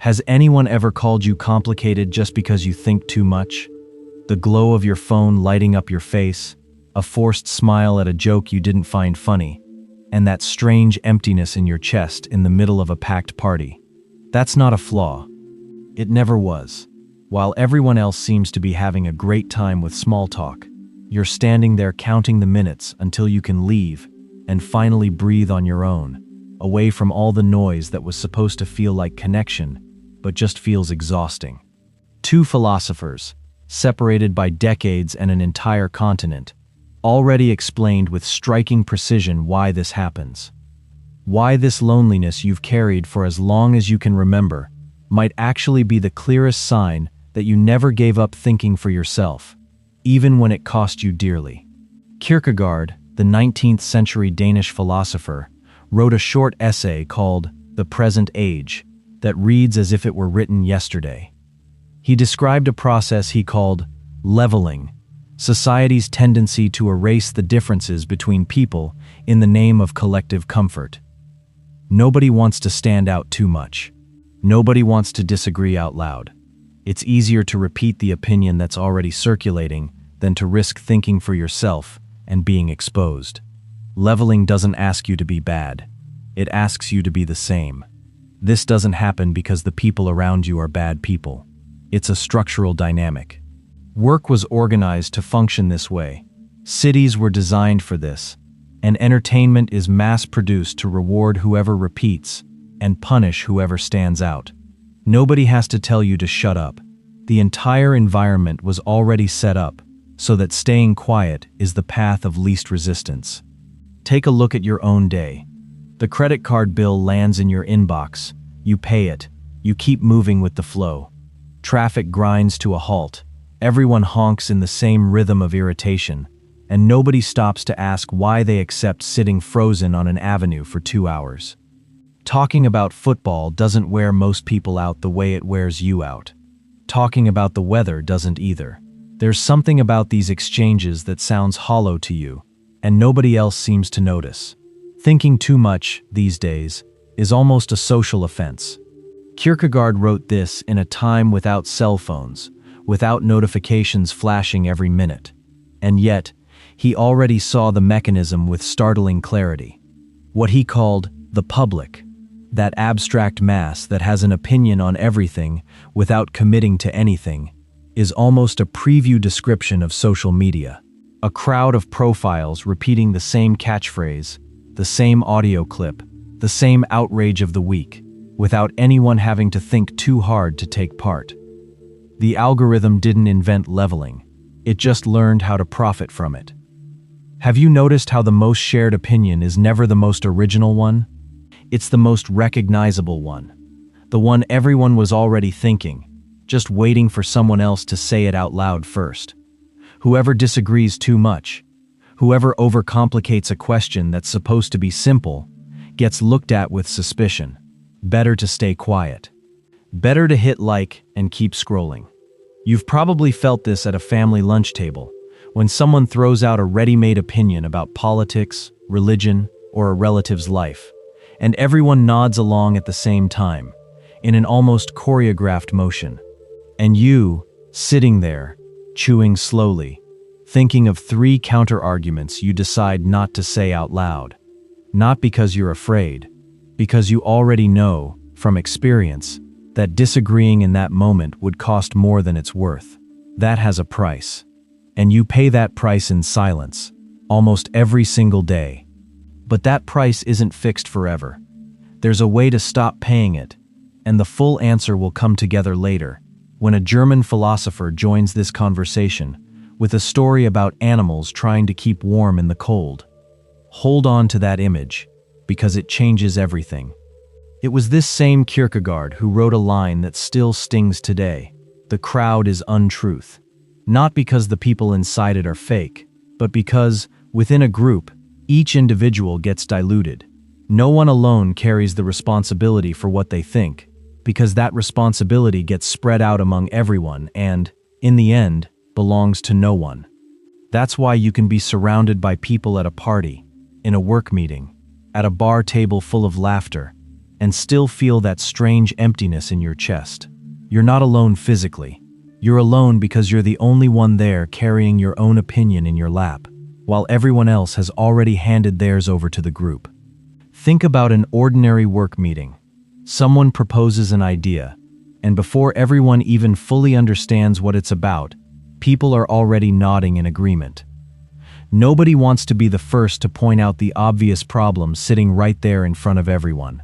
Has anyone ever called you complicated just because you think too much? The glow of your phone lighting up your face, a forced smile at a joke you didn't find funny, and that strange emptiness in your chest in the middle of a packed party. That's not a flaw. It never was. While everyone else seems to be having a great time with small talk, you're standing there counting the minutes until you can leave and finally breathe on your own, away from all the noise that was supposed to feel like connection, but just feels exhausting. Two philosophers, separated by decades and an entire continent, already explained with striking precision why this happens. Why this loneliness you've carried for as long as you can remember might actually be the clearest sign that you never gave up thinking for yourself, even when it cost you dearly. Kierkegaard, the 19th century Danish philosopher, wrote a short essay called The Present Age that reads as if it were written yesterday. He described a process he called leveling, society's tendency to erase the differences between people in the name of collective comfort. Nobody wants to stand out too much. Nobody wants to disagree out loud. It's easier to repeat the opinion that's already circulating than to risk thinking for yourself and being exposed. Leveling doesn't ask you to be bad. It asks you to be the same. This doesn't happen because the people around you are bad people. It's a structural dynamic. Work was organized to function this way. Cities were designed for this, and entertainment is mass-produced to reward whoever repeats and punish whoever stands out. Nobody has to tell you to shut up. The entire environment was already set up so that staying quiet is the path of least resistance. Take a look at your own day. The credit card bill lands in your inbox. You pay it. You keep moving with the flow. Traffic grinds to a halt. Everyone honks in the same rhythm of irritation, and nobody stops to ask why they accept sitting frozen on an avenue for 2 hours. Talking about football doesn't wear most people out the way it wears you out. Talking about the weather doesn't either. There's something about these exchanges that sounds hollow to you, and nobody else seems to notice. Thinking too much, these days, is almost a social offense. Kierkegaard wrote this in a time without cell phones, without notifications flashing every minute. And yet, he already saw the mechanism with startling clarity. What he called the public, that abstract mass that has an opinion on everything without committing to anything, is almost a preview description of social media. A crowd of profiles repeating the same catchphrase, the same audio clip, the same outrage of the week, without anyone having to think too hard to take part. The algorithm didn't invent leveling. It just learned how to profit from it. Have you noticed how the most shared opinion is never the most original one? It's the most recognizable one. The one everyone was already thinking, just waiting for someone else to say it out loud first. Whoever disagrees too much, whoever overcomplicates a question that's supposed to be simple, gets looked at with suspicion. Better to stay quiet. Better to hit like and keep scrolling. You've probably felt this at a family lunch table, when someone throws out a ready-made opinion about politics, religion, or a relative's life, and everyone nods along at the same time, in an almost choreographed motion. And you, sitting there, chewing slowly, thinking of 3 counter-arguments you decide not to say out loud. Not because you're afraid, because you already know, from experience, that disagreeing in that moment would cost more than it's worth. That has a price. And you pay that price in silence, almost every single day. But that price isn't fixed forever. There's a way to stop paying it, and the full answer will come together later, when a German philosopher joins this conversation with a story about animals trying to keep warm in the cold. Hold on to that image, because it changes everything. It was this same Kierkegaard who wrote a line that still stings today. The crowd is untruth. Not because the people inside it are fake, but because, within a group, each individual gets diluted. No one alone carries the responsibility for what they think, because that responsibility gets spread out among everyone and, in the end, belongs to no one. That's why you can be surrounded by people at a party, in a work meeting, at a bar table full of laughter, and still feel that strange emptiness in your chest. You're not alone physically. You're alone because you're the only one there carrying your own opinion in your lap, while everyone else has already handed theirs over to the group. Think about an ordinary work meeting. Someone proposes an idea, and before everyone even fully understands what it's about, people are already nodding in agreement. Nobody wants to be the first to point out the obvious problem sitting right there in front of everyone.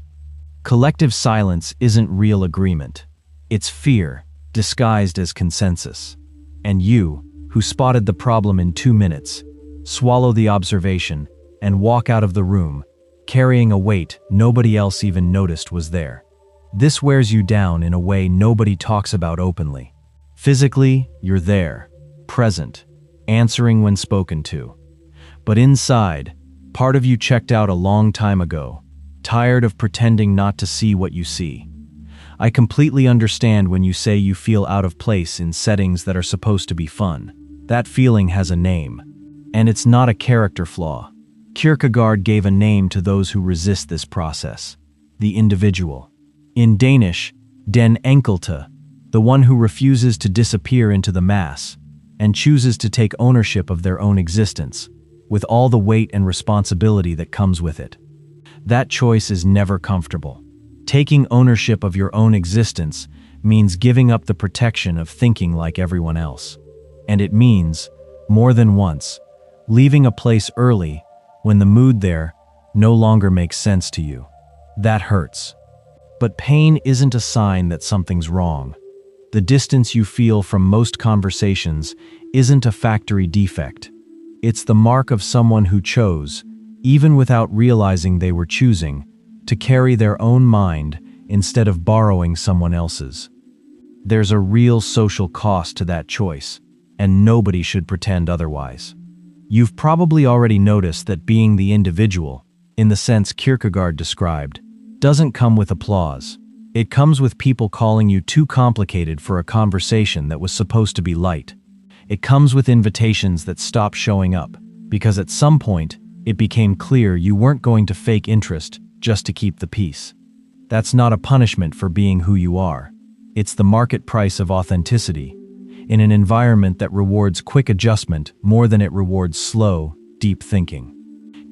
Collective silence isn't real agreement. It's fear, disguised as consensus. And you, who spotted the problem in 2 minutes, swallow the observation and walk out of the room, carrying a weight nobody else even noticed was there. This wears you down in a way nobody talks about openly. Physically, you're there, present, answering when spoken to. But inside, part of you checked out a long time ago, tired of pretending not to see what you see. I completely understand when you say you feel out of place in settings that are supposed to be fun. That feeling has a name, and it's not a character flaw. Kierkegaard gave a name to those who resist this process: the individual. In Danish, den enkelte, the one who refuses to disappear into the mass and chooses to take ownership of their own existence, with all the weight and responsibility that comes with it. That choice is never comfortable. Taking ownership of your own existence means giving up the protection of thinking like everyone else. And it means, more than once, leaving a place early when the mood there no longer makes sense to you. That hurts. But pain isn't a sign that something's wrong. The distance you feel from most conversations isn't a factory defect. It's the mark of someone who chose, even without realizing they were choosing, to carry their own mind instead of borrowing someone else's. There's a real social cost to that choice, and nobody should pretend otherwise. You've probably already noticed that being the individual, in the sense Kierkegaard described, doesn't come with applause. It comes with people calling you too complicated for a conversation that was supposed to be light. It comes with invitations that stop showing up, because at some point, it became clear you weren't going to fake interest just to keep the peace. That's not a punishment for being who you are. It's the market price of authenticity, in an environment that rewards quick adjustment more than it rewards slow, deep thinking.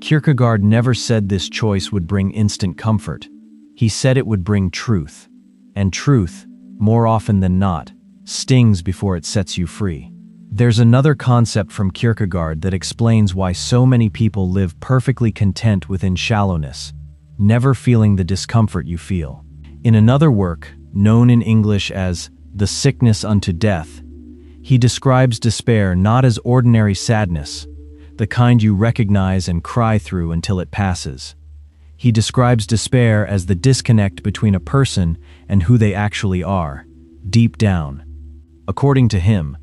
Kierkegaard never said this choice would bring instant comfort. He said it would bring truth. And truth, more often than not, stings before it sets you free. There's another concept from Kierkegaard that explains why so many people live perfectly content within shallowness, never feeling the discomfort you feel. In another work, known in English as The Sickness unto Death, he describes despair not as ordinary sadness, the kind you recognize and cry through until it passes. He describes despair as the disconnect between a person and who they actually are, deep down. According to him,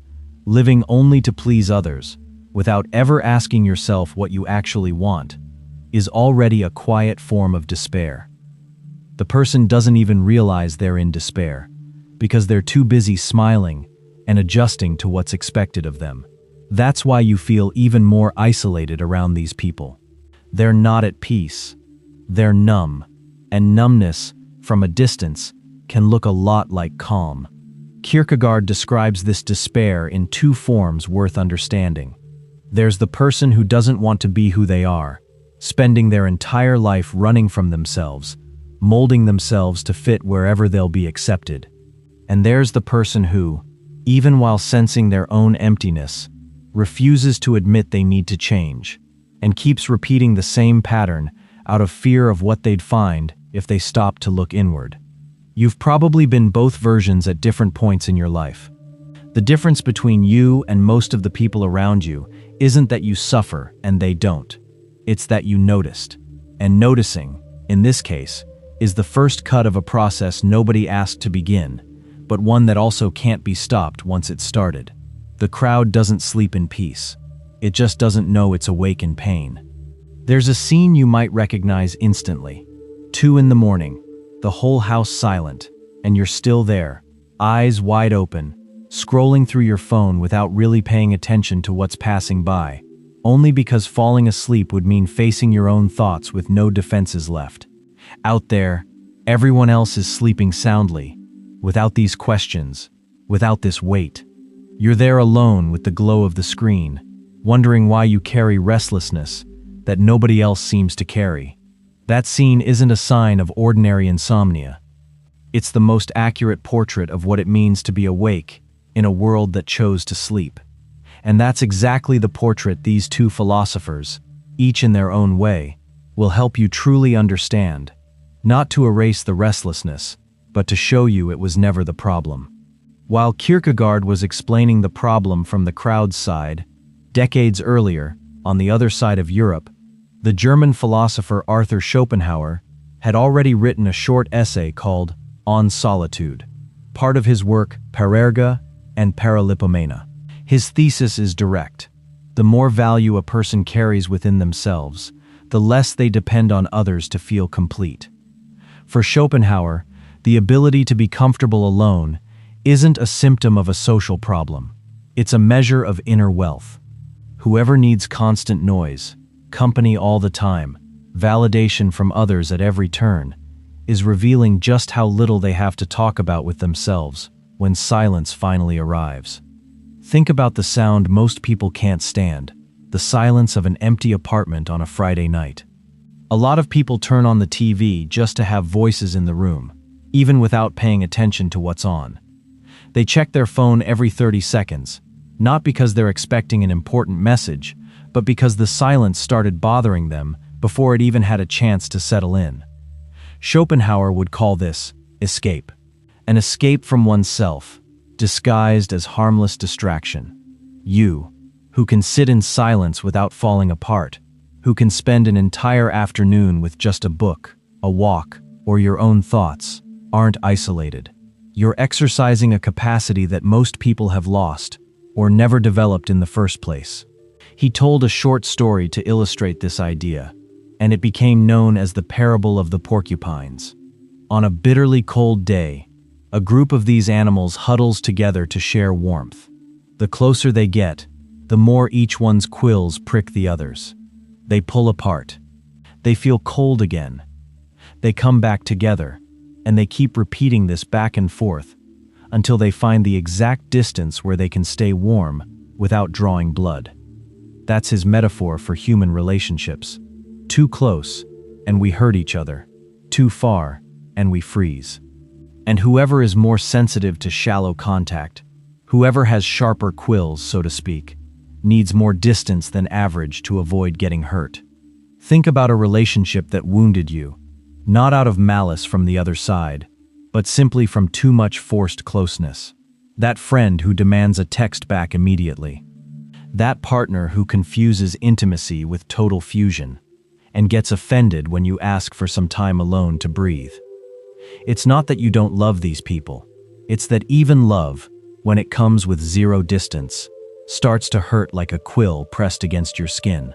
living only to please others, without ever asking yourself what you actually want, is already a quiet form of despair. The person doesn't even realize they're in despair, because they're too busy smiling and adjusting to what's expected of them. That's why you feel even more isolated around these people. They're not at peace. They're numb, and numbness, from a distance, can look a lot like calm. Kierkegaard describes this despair in two forms worth understanding. There's the person who doesn't want to be who they are, spending their entire life running from themselves, molding themselves to fit wherever they'll be accepted. And there's the person who, even while sensing their own emptiness, refuses to admit they need to change, and keeps repeating the same pattern out of fear of what they'd find if they stopped to look inward. You've probably been both versions at different points in your life. The difference between you and most of the people around you isn't that you suffer and they don't. It's that you noticed. And noticing, in this case, is the first cut of a process nobody asked to begin, but one that also can't be stopped once it's started. The crowd doesn't sleep in peace. It just doesn't know it's awake in pain. There's a scene you might recognize instantly. 2 a.m, the whole house silent, and you're still there, eyes wide open, scrolling through your phone without really paying attention to what's passing by, only because falling asleep would mean facing your own thoughts with no defenses left. Out there, Everyone else is sleeping soundly, without these questions, without this weight. You're there alone with the glow of the screen, wondering why you carry restlessness that nobody else seems to carry. That scene isn't a sign of ordinary insomnia. It's the most accurate portrait of what it means to be awake in a world that chose to sleep. And that's exactly the portrait these two philosophers, each in their own way, will help you truly understand, not to erase the restlessness, but to show you it was never the problem. While Kierkegaard was explaining the problem from the crowd's side, decades earlier, on the other side of Europe, the German philosopher Arthur Schopenhauer had already written a short essay called On Solitude, part of his work Parerga and Paralipomena. His thesis is direct. The more value a person carries within themselves, the less they depend on others to feel complete. For Schopenhauer, the ability to be comfortable alone isn't a symptom of a social problem. It's a measure of inner wealth. Whoever needs constant noise, company all the time, validation from others at every turn, is revealing just how little they have to talk about with themselves when silence finally arrives. Think about the sound most people can't stand, the silence of an empty apartment on a Friday night. A lot of people turn on the TV just to have voices in the room, even without paying attention to what's on. They check their phone every 30 seconds, not because they're expecting an important message, but because the silence started bothering them before it even had a chance to settle in. Schopenhauer would call this escape. An escape from oneself, disguised as harmless distraction. You, who can sit in silence without falling apart, who can spend an entire afternoon with just a book, a walk, or your own thoughts, aren't isolated. You're exercising a capacity that most people have lost, or never developed in the first place. He told a short story to illustrate this idea, and it became known as the parable of the porcupines. On a bitterly cold day, a group of these animals huddles together to share warmth. The closer they get, the more each one's quills prick the others. They pull apart. They feel cold again. They come back together, and they keep repeating this back and forth until they find the exact distance where they can stay warm without drawing blood. That's his metaphor for human relationships. Too close, and we hurt each other. Too far, and we freeze. And whoever is more sensitive to shallow contact, whoever has sharper quills, so to speak, needs more distance than average to avoid getting hurt. Think about a relationship that wounded you, not out of malice from the other side, but simply from too much forced closeness. That friend who demands a text back immediately. That partner who confuses intimacy with total fusion and gets offended when you ask for some time alone to breathe. It's not that you don't love these people. It's that even love, when it comes with zero distance, starts to hurt like a quill pressed against your skin.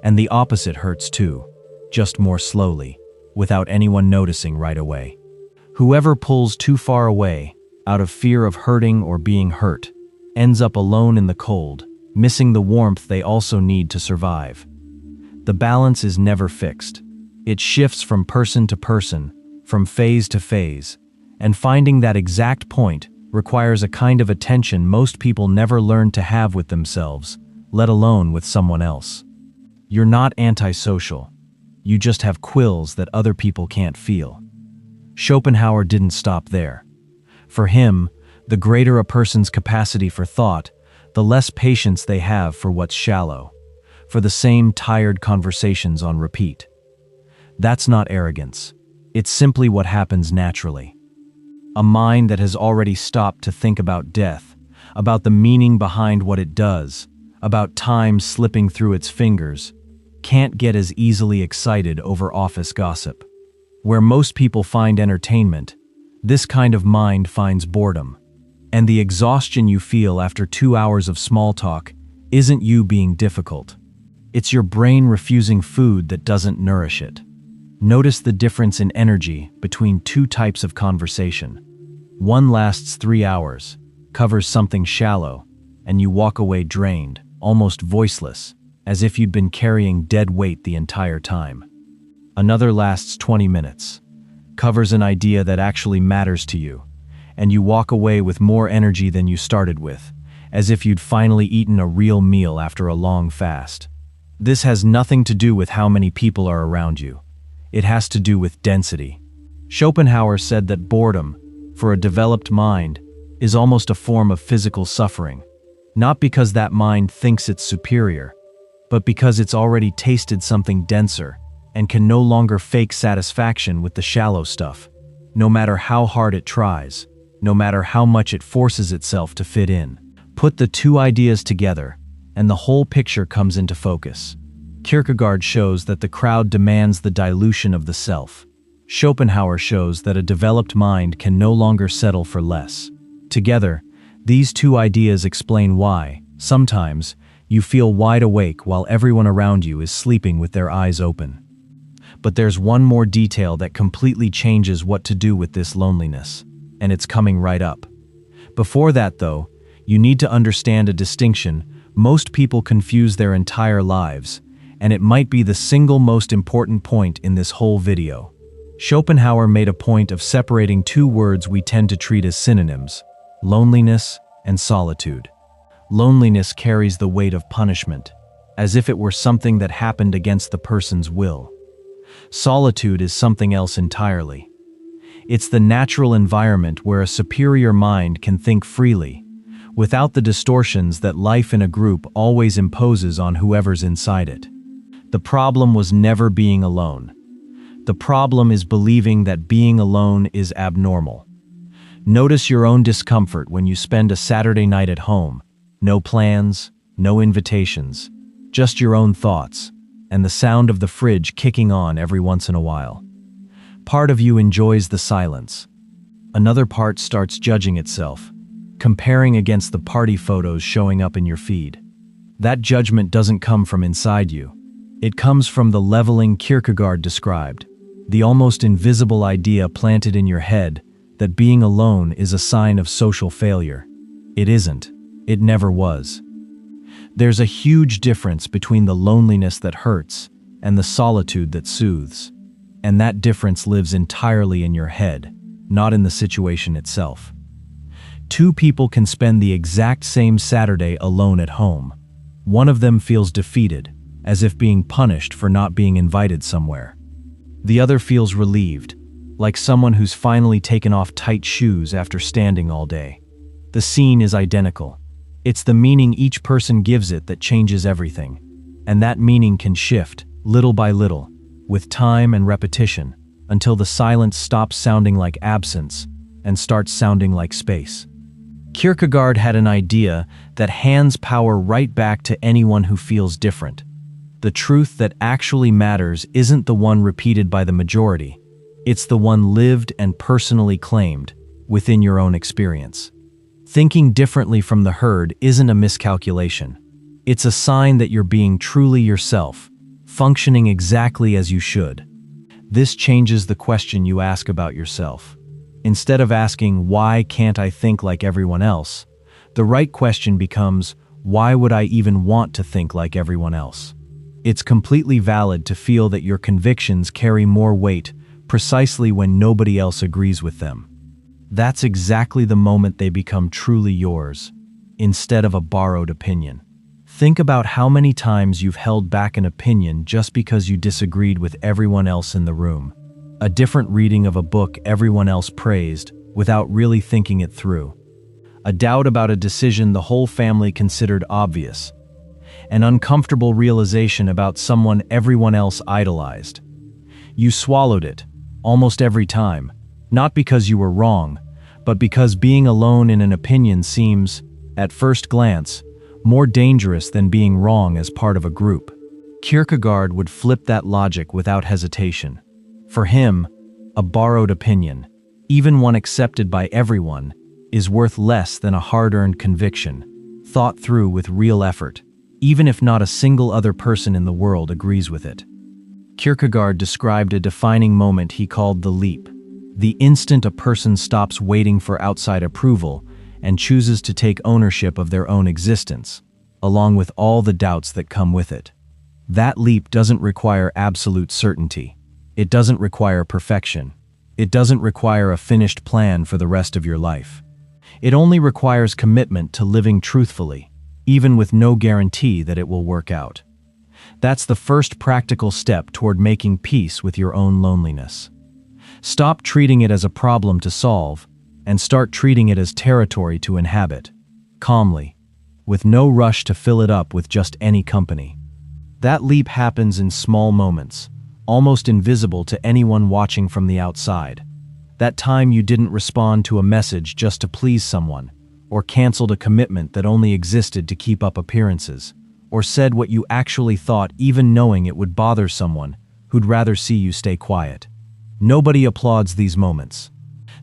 And the opposite hurts too, just more slowly, without anyone noticing right away. Whoever pulls too far away, out of fear of hurting or being hurt, ends up alone in the cold, missing the warmth they also need to survive. The balance is never fixed. It shifts from person to person, from phase to phase, and finding that exact point requires a kind of attention most people never learn to have with themselves, let alone with someone else. You're not antisocial. You just have quills that other people can't feel. Schopenhauer didn't stop there. For him, the greater a person's capacity for thought, the less patience they have for what's shallow, for the same tired conversations on repeat. That's not arrogance. It's simply what happens naturally. A mind that has already stopped to think about death, about the meaning behind what it does, about time slipping through its fingers, can't get as easily excited over office gossip. Where most people find entertainment, this kind of mind finds boredom. And the exhaustion you feel after 2 hours of small talk isn't you being difficult. It's your brain refusing food that doesn't nourish it. Notice the difference in energy between two types of conversation. One lasts 3 hours, covers something shallow, and you walk away drained, almost voiceless, as if you'd been carrying dead weight the entire time. Another lasts 20 minutes, covers an idea that actually matters to you, and you walk away with more energy than you started with, as if you'd finally eaten a real meal after a long fast. This has nothing to do with how many people are around you. It has to do with density. Schopenhauer said that boredom, for a developed mind, is almost a form of physical suffering, not because that mind thinks it's superior, but because it's already tasted something denser and can no longer fake satisfaction with the shallow stuff, no matter how hard it tries, no matter how much it forces itself to fit in. Put the two ideas together, and the whole picture comes into focus. Kierkegaard shows that the crowd demands the dilution of the self. Schopenhauer shows that a developed mind can no longer settle for less. Together, these two ideas explain why, sometimes, you feel wide awake while everyone around you is sleeping with their eyes open. But there's one more detail that completely changes what to do with this loneliness, and it's coming right up. Before that, though, you need to understand a distinction most people confuse their entire lives, and it might be the single most important point in this whole video. Schopenhauer made a point of separating two words we tend to treat as synonyms: loneliness and solitude. Loneliness carries the weight of punishment, as if it were something that happened against the person's will. Solitude is something else entirely. It's the natural environment where a superior mind can think freely, without the distortions that life in a group always imposes on whoever's inside it. The problem was never being alone. The problem is believing that being alone is abnormal. Notice your own discomfort when you spend a Saturday night at home. No plans, no invitations, just your own thoughts, and the sound of the fridge kicking on every once in a while. Part of you enjoys the silence. Another part starts judging itself, comparing against the party photos showing up in your feed. That judgment doesn't come from inside you. It comes from the leveling Kierkegaard described, the almost invisible idea planted in your head that being alone is a sign of social failure. It isn't. It never was. There's a huge difference between the loneliness that hurts and the solitude that soothes. And that difference lives entirely in your head, not in the situation itself. Two people can spend the exact same Saturday alone at home. One of them feels defeated, as if being punished for not being invited somewhere. The other feels relieved, like someone who's finally taken off tight shoes after standing all day. The scene is identical. It's the meaning each person gives it that changes everything. And that meaning can shift, little by little, with time and repetition, until the silence stops sounding like absence and starts sounding like space. Kierkegaard had an idea that hands power right back to anyone who feels different. The truth that actually matters isn't the one repeated by the majority. It's the one lived and personally claimed within your own experience. Thinking differently from the herd isn't a miscalculation. It's a sign that you're being truly yourself, functioning exactly as you should. This changes the question you ask about yourself. Instead of asking, "Why can't I think like everyone else?" the right question becomes, "Why would I even want to think like everyone else?" It's completely valid to feel that your convictions carry more weight precisely when nobody else agrees with them. That's exactly the moment they become truly yours, instead of a borrowed opinion. Think about how many times you've held back an opinion just because you disagreed with everyone else in the room. A different reading of a book everyone else praised without really thinking it through. A doubt about a decision the whole family considered obvious. An uncomfortable realization about someone everyone else idolized. You swallowed it, almost every time, not because you were wrong, but because being alone in an opinion seems, at first glance, more dangerous than being wrong as part of a group. Kierkegaard would flip that logic without hesitation. For him, a borrowed opinion, even one accepted by everyone, is worth less than a hard-earned conviction, thought through with real effort, even if not a single other person in the world agrees with it. Kierkegaard described a defining moment he called the leap, the instant a person stops waiting for outside approval and chooses to take ownership of their own existence, along with all the doubts that come with it. That leap doesn't require absolute certainty. It doesn't require perfection. It doesn't require a finished plan for the rest of your life. It only requires commitment to living truthfully, even with no guarantee that it will work out. That's the first practical step toward making peace with your own loneliness. Stop treating it as a problem to solve, and start treating it as territory to inhabit, calmly, with no rush to fill it up with just any company. That leap happens in small moments, almost invisible to anyone watching from the outside. That time you didn't respond to a message just to please someone, or canceled a commitment that only existed to keep up appearances, or said what you actually thought even knowing it would bother someone who'd rather see you stay quiet. Nobody applauds these moments.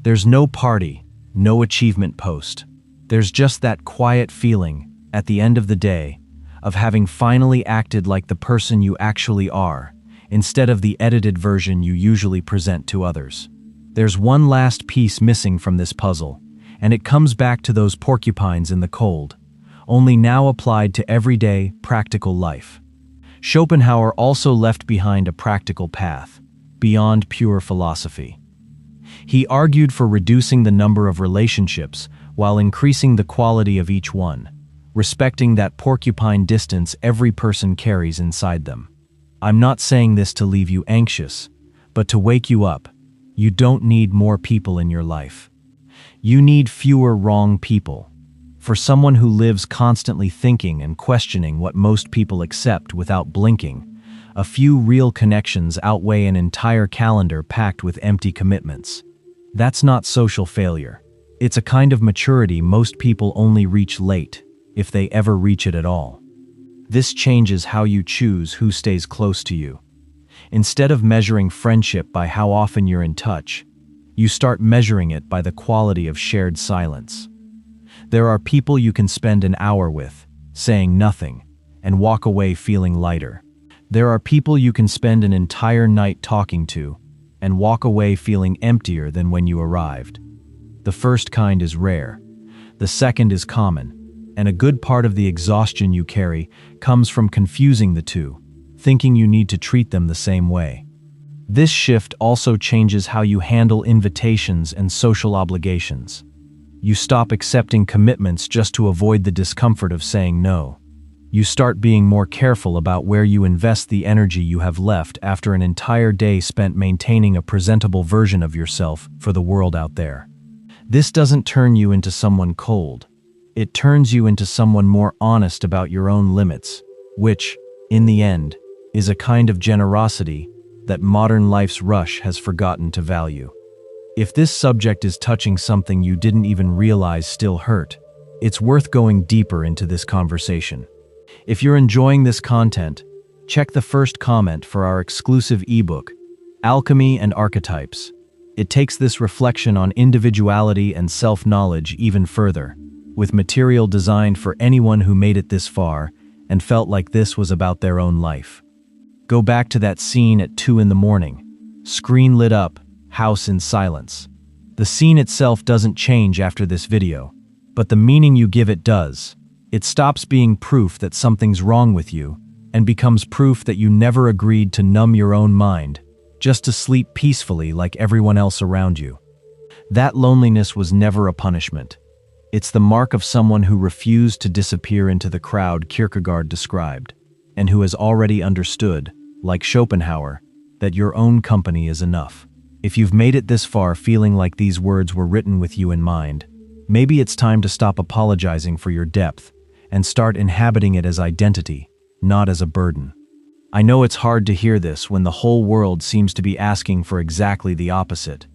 There's no party, no achievement post. There's just that quiet feeling, at the end of the day, of having finally acted like the person you actually are, instead of the edited version you usually present to others. There's one last piece missing from this puzzle, and it comes back to those porcupines in the cold, only now applied to everyday, practical life. Schopenhauer also left behind a practical path, beyond pure philosophy. He argued for reducing the number of relationships while increasing the quality of each one, respecting that porcupine distance every person carries inside them. I'm not saying this to leave you anxious, but to wake you up. You don't need more people in your life. You need fewer wrong people. For someone who lives constantly thinking and questioning what most people accept without blinking, a few real connections outweigh an entire calendar packed with empty commitments. That's not social failure. It's a kind of maturity most people only reach late, if they ever reach it at all. This changes how you choose who stays close to you. Instead of measuring friendship by how often you're in touch, you start measuring it by the quality of shared silence. There are people you can spend an hour with, saying nothing, and walk away feeling lighter. There are people you can spend an entire night talking to, and walk away feeling emptier than when you arrived. The first kind is rare. The second is common, and a good part of the exhaustion you carry comes from confusing the two, thinking you need to treat them the same way. This shift also changes how you handle invitations and social obligations. You stop accepting commitments just to avoid the discomfort of saying no. You start being more careful about where you invest the energy you have left after an entire day spent maintaining a presentable version of yourself for the world out there. This doesn't turn you into someone cold. It turns you into someone more honest about your own limits, which, in the end, is a kind of generosity that modern life's rush has forgotten to value. If this subject is touching something you didn't even realize still hurt, it's worth going deeper into this conversation. If you're enjoying this content, check the first comment for our exclusive ebook, Alchemy and Archetypes. It takes this reflection on individuality and self-knowledge even further, with material designed for anyone who made it this far and felt like this was about their own life. Go back to that scene at 2 a.m, screen lit up, house in silence. The scene itself doesn't change after this video, but the meaning you give it does. It stops being proof that something's wrong with you and becomes proof that you never agreed to numb your own mind, just to sleep peacefully like everyone else around you. That loneliness was never a punishment. It's the mark of someone who refused to disappear into the crowd Kierkegaard described, and who has already understood, like Schopenhauer, that your own company is enough. If you've made it this far feeling like these words were written with you in mind, maybe it's time to stop apologizing for your depth and start inhabiting it as identity, not as a burden. I know it's hard to hear this when the whole world seems to be asking for exactly the opposite,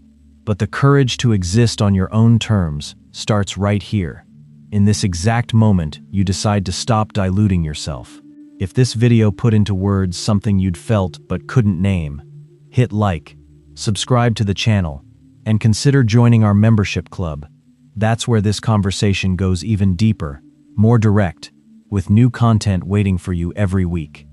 but the courage to exist on your own terms starts right here. In this exact moment, you decide to stop diluting yourself. If this video put into words something you'd felt but couldn't name, hit like, subscribe to the channel, and consider joining our membership club. That's where this conversation goes even deeper, more direct, with new content waiting for you every week.